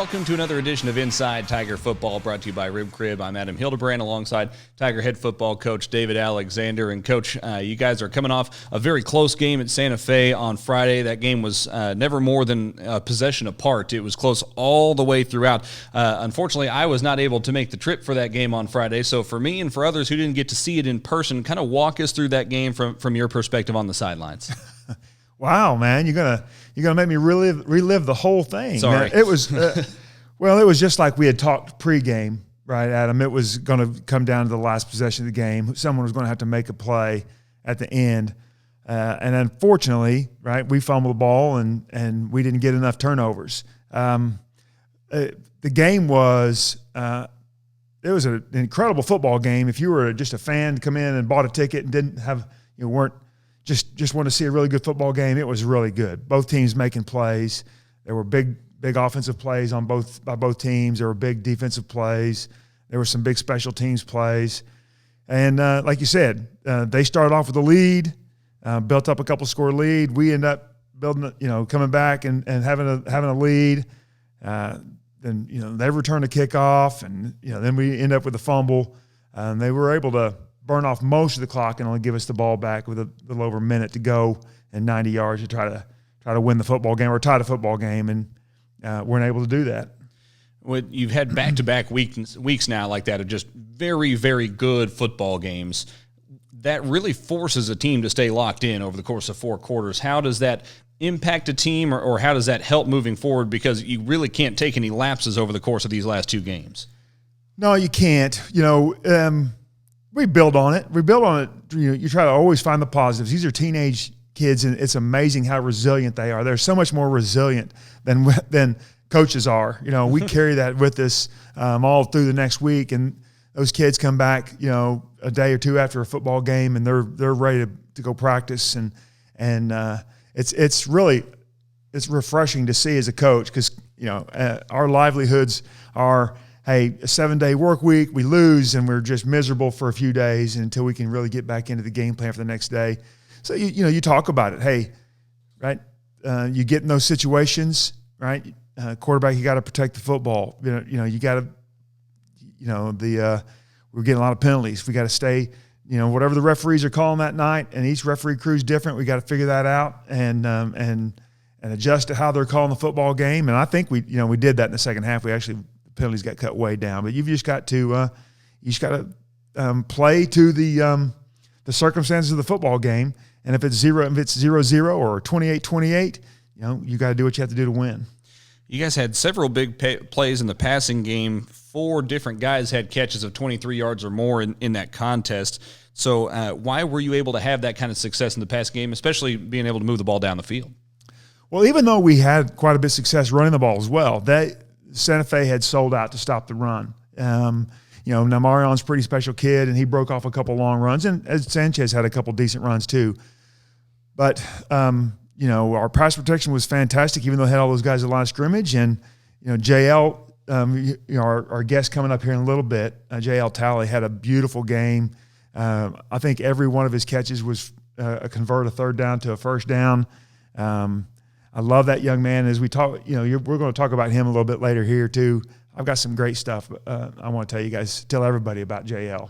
Welcome to another edition of Inside Tiger Football, brought to you by Rib Crib. I'm Adam Hildebrandt alongside Tiger head football coach David Alexander. And Coach, you guys are coming off a very close game at Santa Fe on Friday. That game was never more than a possession apart. It was close all the way throughout. Unfortunately, I was not able to make the trip for that game on Friday. So for me and for others who didn't get to see it in person, kind of walk us through that game from your perspective on the sidelines. Wow, man, you're gonna make me relive the whole thing. Sorry, man. It was well, it was just like we had talked pregame, right, Adam? It was going to come down to the last possession of the game. Someone was going to have to make a play at the end, and unfortunately, right, we fumbled the ball and we didn't get enough turnovers. The game was it was an incredible football game. If you were just a fan to come in and bought a ticket and didn't have weren't just want to see a really good football game, it was really good. Both teams making plays. There were big offensive plays by both teams. There were big defensive plays. There were some big special teams plays. And like you said, they started off with a lead, built up a couple score lead. We end up building, coming back and having a lead. Then they return a kickoff, and then we end up with a fumble. They were able to burn off most of the clock and only give us the ball back with a little over a minute to go and 90 yards to try to win the football game or tie the football game, and weren't able to do that. Well, you've had back-to-back weeks now like that of just very, very good football games. That really forces a team to stay locked in over the course of 4 quarters. How does that impact a team, or how does that help moving forward? Because you really can't take any lapses over the course of these last 2 games. No, you can't. We build on it. You try to always find the positives. These are teenage kids, and it's amazing how resilient they are. They're so much more resilient than coaches are. We carry that with us all through the next week, and those kids come back, a day or two after a football game, and they're ready to go practice, and it's refreshing to see as a coach, because our livelihoods are, hey, a 7-day work week, we lose, and we're just miserable for a few days until we can really get back into the game plan for the next day. So, you talk about it. Hey, right, you get in those situations, right? Quarterback, you got to protect the football. You got to, we're getting a lot of penalties. We got to stay, whatever the referees are calling that night, and each referee crew's different. We got to figure that out and adjust to how they're calling the football game. And I think we did that in the second half. We actually, penalties got cut way down, but you've just got to play to the circumstances of the football game. And if it's 0-0 or 28-28, you got to do what you have to do to win. You guys had several big plays in the passing game. 4 different guys had catches of 23 yards or more in that contest. So why were you able to have that kind of success in the passing game, especially being able to move the ball down the field? Well, even though we had quite a bit of success running the ball as well, Santa Fe had sold out to stop the run. Now Marion's a pretty special kid, and he broke off a couple long runs, and Sanchez had a couple decent runs too. But, our pass protection was fantastic, even though they had all those guys at the line of scrimmage. And, Jaiell, our guest coming up here in a little bit, Jaiell Talley had a beautiful game. I think every one of his catches was convert a third down to a first down. I love that young man. As we talk, we're going to talk about him a little bit later here too. I've got some great stuff. I want to tell everybody about Jaiell.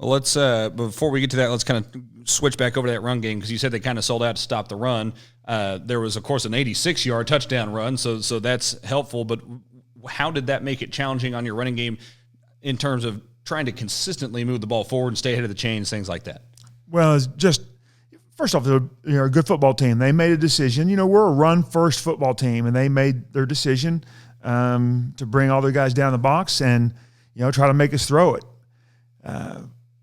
Well, let's before we get to that, let's kind of switch back over to that run game, because you said they kind of sold out to stop the run. There was, of course, an 86-yard touchdown run, so that's helpful. But how did that make it challenging on your running game in terms of trying to consistently move the ball forward and stay ahead of the chains, things like that? Well, it's just, first off, they're a good football team. They made a decision. We're a run-first football team, and they made their decision to bring all their guys down the box and try to make us throw it.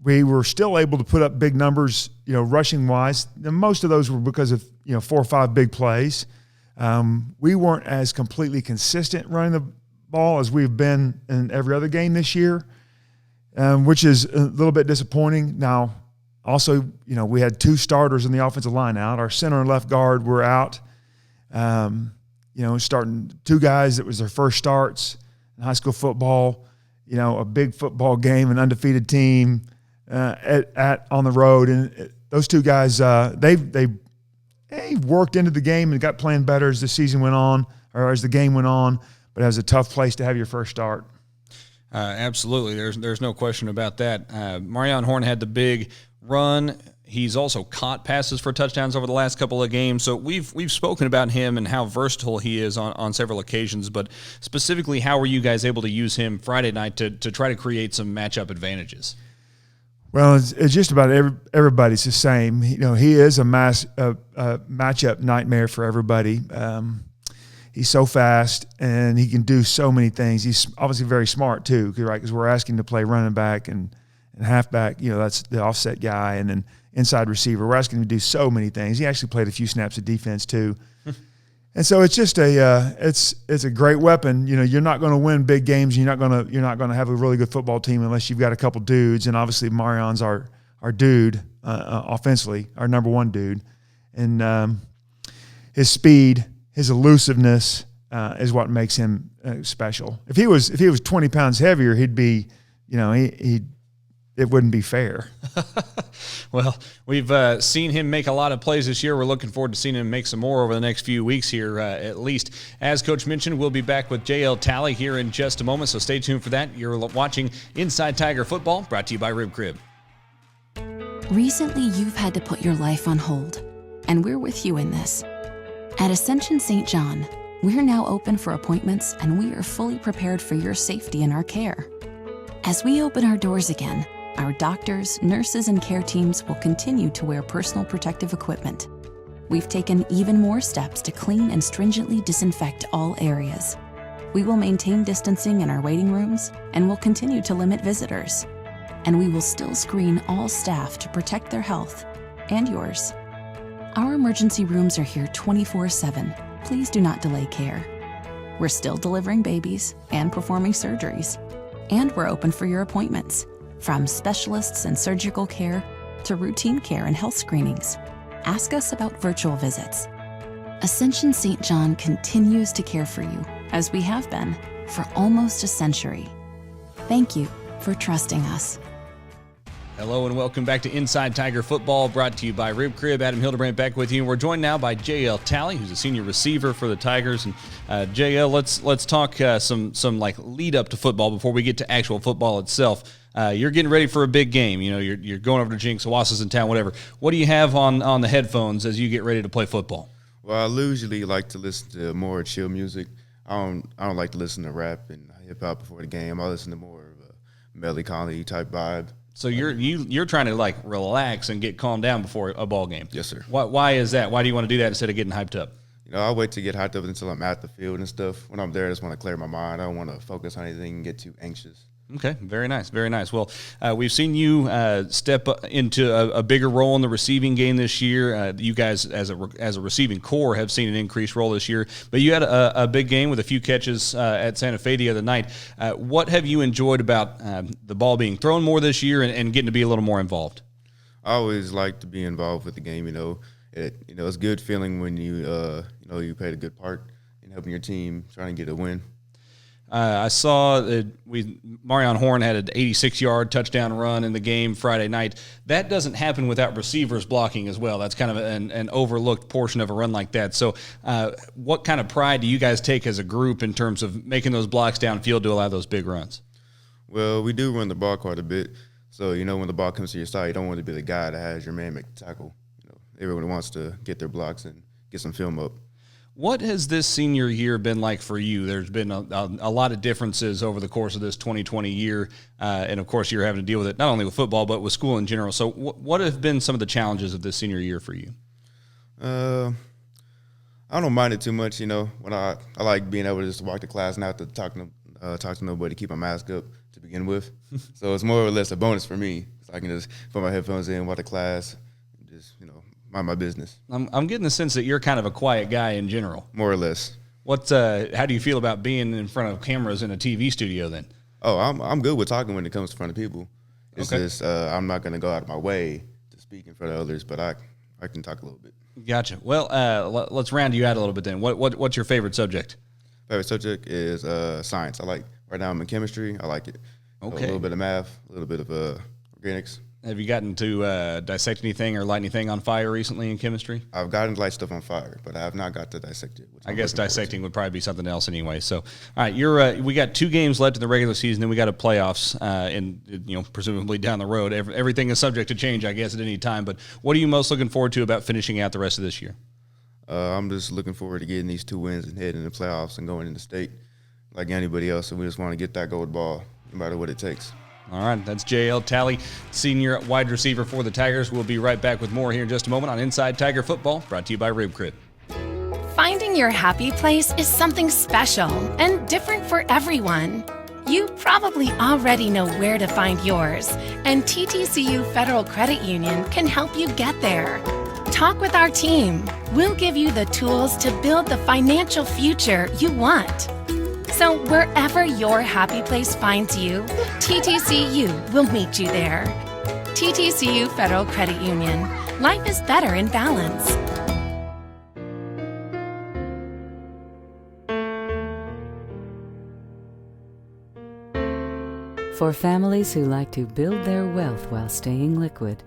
We were still able to put up big numbers, rushing-wise. And most of those were because of 4 or 5 big plays. We weren't as completely consistent running the ball as we've been in every other game this year, which is a little bit disappointing. Now, also, we had 2 starters in the offensive line out. Our center and left guard were out. Starting 2 guys that was their first starts in high school football. A big football game, an undefeated team on the road, and those 2 guys, they worked into the game and got playing better as the season went on, or as the game went on. but it was a tough place to have your first start. Absolutely. There's no question about that. Marion Horn had the big run. He's also caught passes for touchdowns over the last couple of games. So we've spoken about him and how versatile he is on several occasions, but specifically, how were you guys able to use him Friday night to try to create some matchup advantages? Well, it's just about everybody's the same. He is a matchup nightmare for everybody. He's so fast, and he can do so many things. He's obviously very smart too, right? Because we're asking to play running back and halfback. That's the offset guy, and then inside receiver. We're asking him to do so many things. He actually played a few snaps of defense too. And so it's just it's a great weapon. You're not going to win big games. You're not going to have a really good football team unless you've got a couple dudes. And obviously Marion's our dude offensively, our number one dude. And his speed, his elusiveness is what makes him special. If he was 20 pounds heavier, he'd be, it wouldn't be fair. Well, we've seen him make a lot of plays this year. We're looking forward to seeing him make some more over the next few weeks here, at least. As Coach mentioned, we'll be back with Jaiell Talley here in just a moment, so stay tuned for that. You're watching Inside Tiger Football, brought to you by Rib Crib. Recently, you've had to put your life on hold, and we're with you in this. At Ascension St. John, we're now open for appointments, and we are fully prepared for your safety and our care. As we open our doors again, our doctors, nurses, and care teams will continue to wear personal protective equipment. We've taken even more steps to clean and stringently disinfect all areas. We will maintain distancing in our waiting rooms and will continue to limit visitors. And we will still screen all staff to protect their health and yours. Our emergency rooms are here 24/7. Please do not delay care. We're still delivering babies and performing surgeries. And we're open for your appointments, from specialists and surgical care to routine care and health screenings. Ask us about virtual visits. Ascension St. John continues to care for you, as we have been for almost a century. Thank you for trusting us. Hello and welcome back to Inside Tiger Football, brought to you by Rib Crib. Adam Hildebrandt back with you. And we're joined now by Jaiell Talley, who's a senior receiver for the Tigers. And Jaiell, let's talk some like lead up to football before we get to actual football itself. You're getting ready for a big game. You're going over to Jinx, Owassa's in town, whatever. What do you have on the headphones as you get ready to play football? Well, I usually like to listen to more chill music. I don't like to listen to rap and hip hop before the game. I listen to more of a melancholy type vibe. So you're trying to like relax and get calmed down before a ball game. Yes, sir. Why is that? Why do you want to do that instead of getting hyped up? I wait to get hyped up until I'm at the field and stuff. When I'm there, I just want to clear my mind. I don't want to focus on anything and get too anxious. Okay, very nice, very nice. Well, we've seen you step into a bigger role in the receiving game this year. You guys, as a receiving core, have seen an increased role this year. But you had a big game with a few catches at Santa Fe the other night. What have you enjoyed about the ball being thrown more this year and getting to be a little more involved? I always like to be involved with the game. It's a good feeling when you played a good part in helping your team trying to get a win. I saw that Marion Horn had an 86-yard touchdown run in the game Friday night. That doesn't happen without receivers blocking as well. That's kind of an overlooked portion of a run like that. So what kind of pride do you guys take as a group in terms of making those blocks downfield to allow those big runs? Well, we do run the ball quite a bit. So, when the ball comes to your side, you don't want to be the guy that has your man make the tackle. Everyone wants to get their blocks and get some film up. What has this senior year been like for you? There's been a lot of differences over the course of this 2020 year, and of course you're having to deal with it not only with football but with school in general. So what have been some of the challenges of this senior year for you? I don't mind it too much. When I like being able to just walk to class and not to talk to nobody, keep my mask up to begin with. So it's more or less a bonus for me. So I can just put my headphones in, walk to class, and just mind my business. I'm getting the sense that you're kind of a quiet guy in general. More or less. How do you feel about being in front of cameras in a TV studio then? Oh, I'm good with talking when it comes to front of people. It's okay. Just I'm not going to go out of my way to speak in front of others, but I can talk a little bit. Gotcha. Well, let's round you out a little bit then. What's your favorite subject? Favorite subject is science. Right now I'm in chemistry. I like it. Okay. A little bit of math, a little bit of organics. Have you gotten to dissect anything or light anything on fire recently in chemistry? I've gotten to light stuff on fire, but I have not got to dissect it. I guess dissecting would probably be something else anyway. So, all right, we got 2 games left in the regular season, then we got a playoffs, and presumably down the road. Everything is subject to change, I guess, at any time. But what are you most looking forward to about finishing out the rest of this year? I'm just looking forward to getting these 2 wins and heading into the playoffs and going into state like anybody else. And we just want to get that gold ball, no matter what it takes. All right, that's Jaiell Talley, senior wide receiver for the Tigers. We'll be right back with more here in just a moment on Inside Tiger Football, brought to you by Rib Crib. Finding your happy place is something special and different for everyone. You probably already know where to find yours, and TTCU Federal Credit Union can help you get there. Talk with our team. We'll give you the tools to build the financial future you want. So wherever your happy place finds you, TTCU will meet you there. TTCU Federal Credit Union. Life is better in balance. For families who like to build their wealth while staying liquid,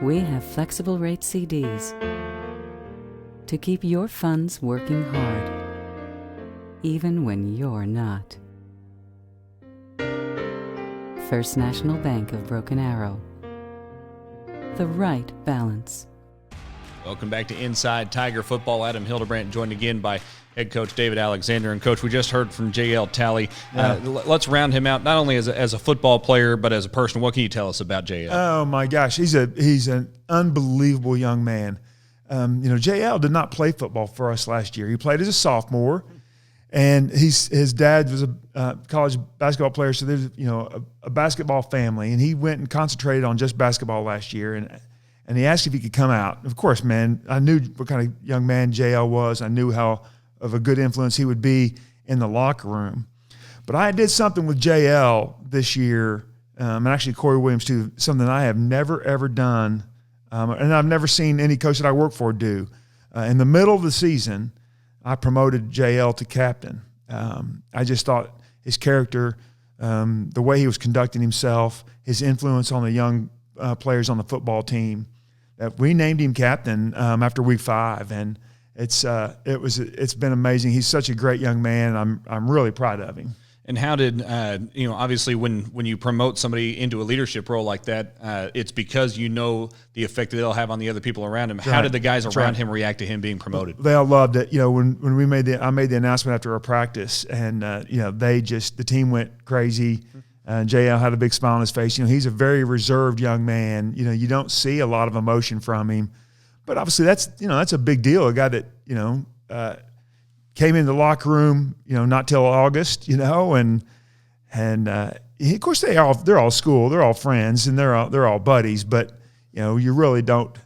we have flexible rate CDs to keep your funds working hard, even when you're not. First National Bank of Broken Arrow. The right balance. Welcome back to Inside Tiger Football. Adam Hildebrandt joined again by head coach David Alexander. And, Coach, we just heard from Jaiell Talley. Let's round him out, not only as a football player, but as a person. What can you tell us about Jaiell? Oh, my gosh. He's an unbelievable young man. Jaiell did not play football for us last year. He played as a sophomore. And his dad was a college basketball player, so there's a basketball family, and he went and concentrated on just basketball last year. And he asked if he could come out. Of course, man, I knew what kind of young man Jaiell was. I knew how of a good influence he would be in the locker room. But I did something with Jaiell this year, and actually Corey Williams too, something I have never ever done, and I've never seen any coach that I work for do. In the middle of the season, I promoted Jaiell to captain. I just thought his character, the way he was conducting himself, his influence on the young players on the football team, that we named him captain after week 5, and it's been amazing. He's such a great young man, and I'm really proud of him. And how did, obviously when you promote somebody into a leadership role like that, it's because you know the effect that they'll have on the other people around him. That's how right. did the guys That's around right. him react to him being promoted? They all loved it. When I made the announcement after our practice, and the team went crazy. Jaiell had a big smile on his face. He's a very reserved young man. You don't see a lot of emotion from him, but obviously that's a big deal. A guy that came in the locker room, not till August, and of course they're all school, they're all friends, and they're all buddies. But you really don't,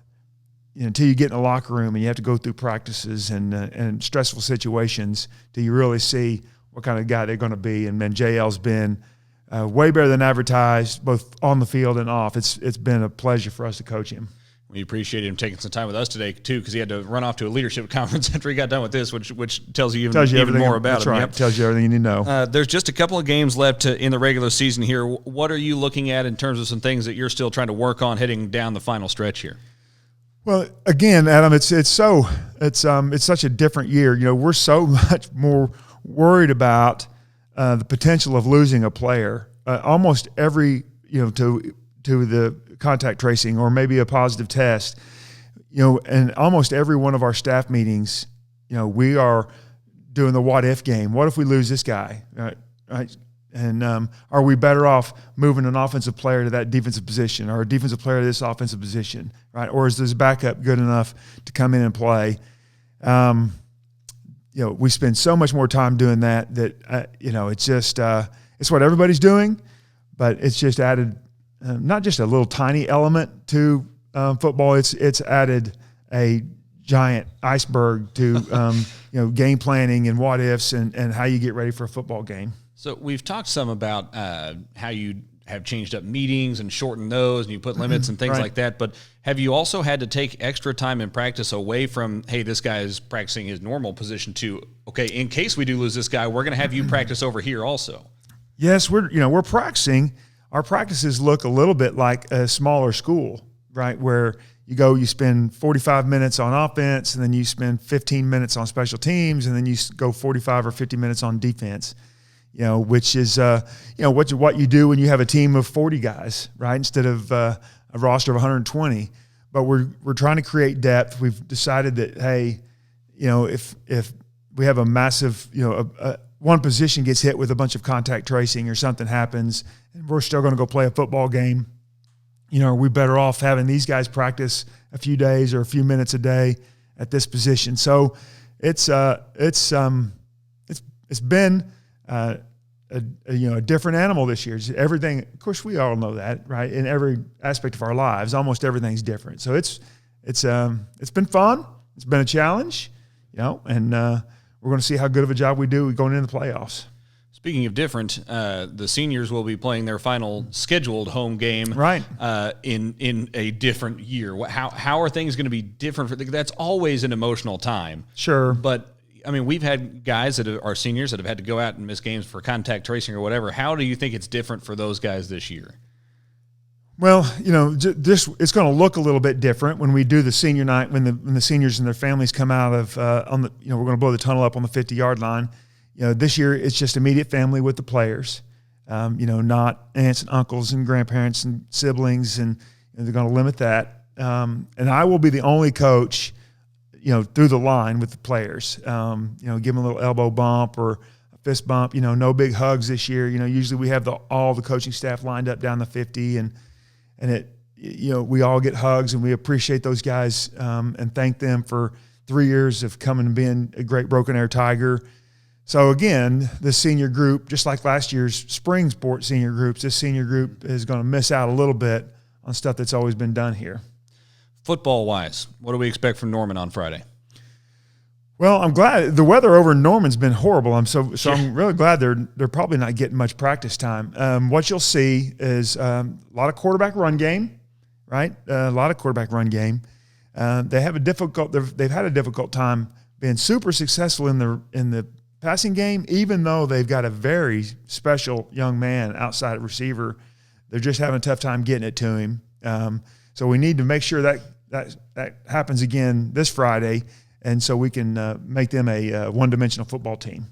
until you get in the locker room and you have to go through practices and stressful situations, do you really see what kind of guy they're going to be. And then Jaiell's been way better than advertised, both on the field and off. It's been a pleasure for us to coach him. We appreciate him taking some time with us today, too, because he had to run off to a leadership conference after he got done with this, which tells you even more about that's him. Right. Yep. Tells you everything you need to know. There's just a couple of games left in the regular season here. What are you looking at in terms of some things that you're still trying to work on heading down the final stretch here? Well, again, Adam, it's such a different year. We're so much more worried about the potential of losing a player. Almost every to the contact tracing or maybe a positive test, and almost every one of our staff meetings, we are doing the what if game. What if we lose this guy? Right? And are we better off moving an offensive player to that defensive position, or a defensive player to this offensive position, right? Or is this backup good enough to come in and play? We spend so much more time doing that it's just it's what everybody's doing, but it's just added not just a little tiny element to football. It's added a giant iceberg to game planning and what ifs and how you get ready for a football game. So we've talked some about how you have changed up meetings and shortened those, and you put limits and things Right. like that. But have you also had to take extra time in practice away from, hey, this guy is practicing his normal position, to, okay, in case we do lose this guy, we're going to have you practice over here also? Yes, we're practicing our practices look a little bit like a smaller school, right? Where you spend 45 minutes on offense, and then you spend 15 minutes on special teams, and then you go 45 or 50 minutes on defense, which is, what you do when you have a team of 40 guys, right? Instead of a roster of 120. But we're trying to create depth. We've decided that, hey, if we have a massive, one position gets hit with a bunch of contact tracing or something happens, and we're still going to go play a football game, are we better off having these guys practice a few days or a few minutes a day at this position? So it's been a different animal this year. Everything, of course, we all know that, right? In every aspect of our lives, almost everything's different. So it's been fun. It's been a challenge, and we're going to see how good of a job we do going into the playoffs. Speaking of different, the seniors will be playing their final scheduled home game, right? In a different year. How are things going to be different? That's always an emotional time. Sure, but I mean, we've had guys that are seniors that have had to go out and miss games for contact tracing or whatever. How do you think it's different for those guys this year? Well, it's going to look a little bit different when we do the senior night, when the seniors and their families come out of we're going to blow the tunnel up on the 50-yard line. This year it's just immediate family with the players, not aunts and uncles and grandparents and siblings, and they're going to limit that. And I will be the only coach, through the line with the players. Give them a little elbow bump or a fist bump. No big hugs this year. Usually we have all the coaching staff lined up down the 50, and we all get hugs, and we appreciate those guys and thank them for 3 years of coming and being a great Broken Arrow Tiger. So again, this senior group, just like last year's spring sport senior groups, this senior group is going to miss out a little bit on stuff that's always been done here. Football-wise, what do we expect from Norman on Friday? Well, I'm glad the weather over in Norman's been horrible. I'm really glad they're probably not getting much practice time. What you'll see is a lot of quarterback run game, right? A lot of quarterback run game. They've had a difficult time being super successful in the passing game, even though they've got a very special young man outside receiver. They're just having a tough time getting it to him. So we need to make sure that happens again this Friday, and so we can make them a one-dimensional football team.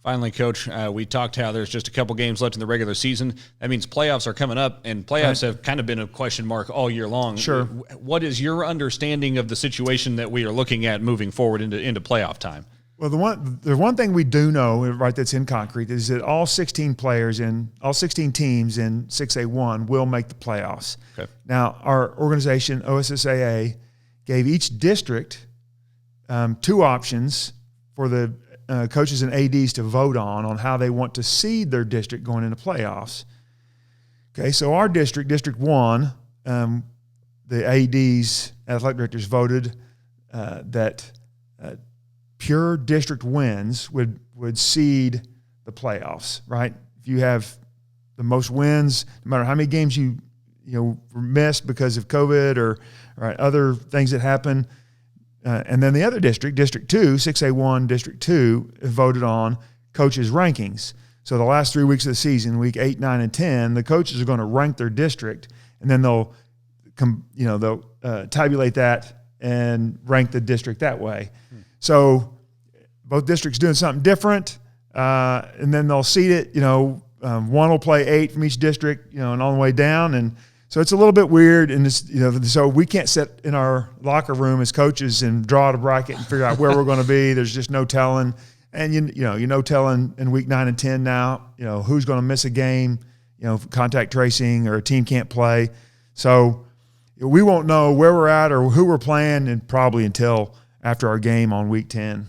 Finally, Coach, we talked how there's just a couple games left in the regular season. That means playoffs are coming up, and playoffs have kind of been a question mark all year long. Sure. What is your understanding of the situation that we are looking at moving forward into playoff time? Well, the one thing we do know, right, that's in concrete is that all 16 teams in 6A1 will make the playoffs. Okay. Now, our organization, OSSAA, gave each district 2 options for the coaches and ADs to vote on how they want to seed their district going into playoffs. Okay, so our district, District 1, the ADs, athletic directors, voted that pure district wins would seed the playoffs, right? If you have the most wins, no matter how many games you missed because of COVID or other things that happen, and then the other district, District 2, 6A1, District 2, voted on coaches' rankings. So the last 3 weeks of the season, week 8, 9, and 10, the coaches are going to rank their district, and then they'll tabulate that and rank the district that way. So both districts doing something different, and then they'll seed it. One will play 8 from each district, and on the way down, and so it's a little bit weird. And so we can't sit in our locker room as coaches and draw out a bracket and figure out where we're going to be. There's just no telling, and telling in week 9 and 10 now, who's going to miss a game, contact tracing, or a team can't play. So we won't know where we're at or who we're playing, and probably until after our game on week 10.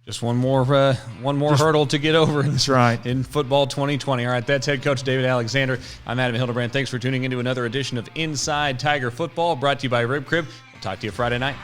Just one more hurdle to get over. That's right. In football 2020. All right, that's head coach David Alexander. I'm Adam Hildebrandt. Thanks for tuning into another edition of Inside Tiger Football, brought to you by Rib Crib. We'll talk to you Friday night.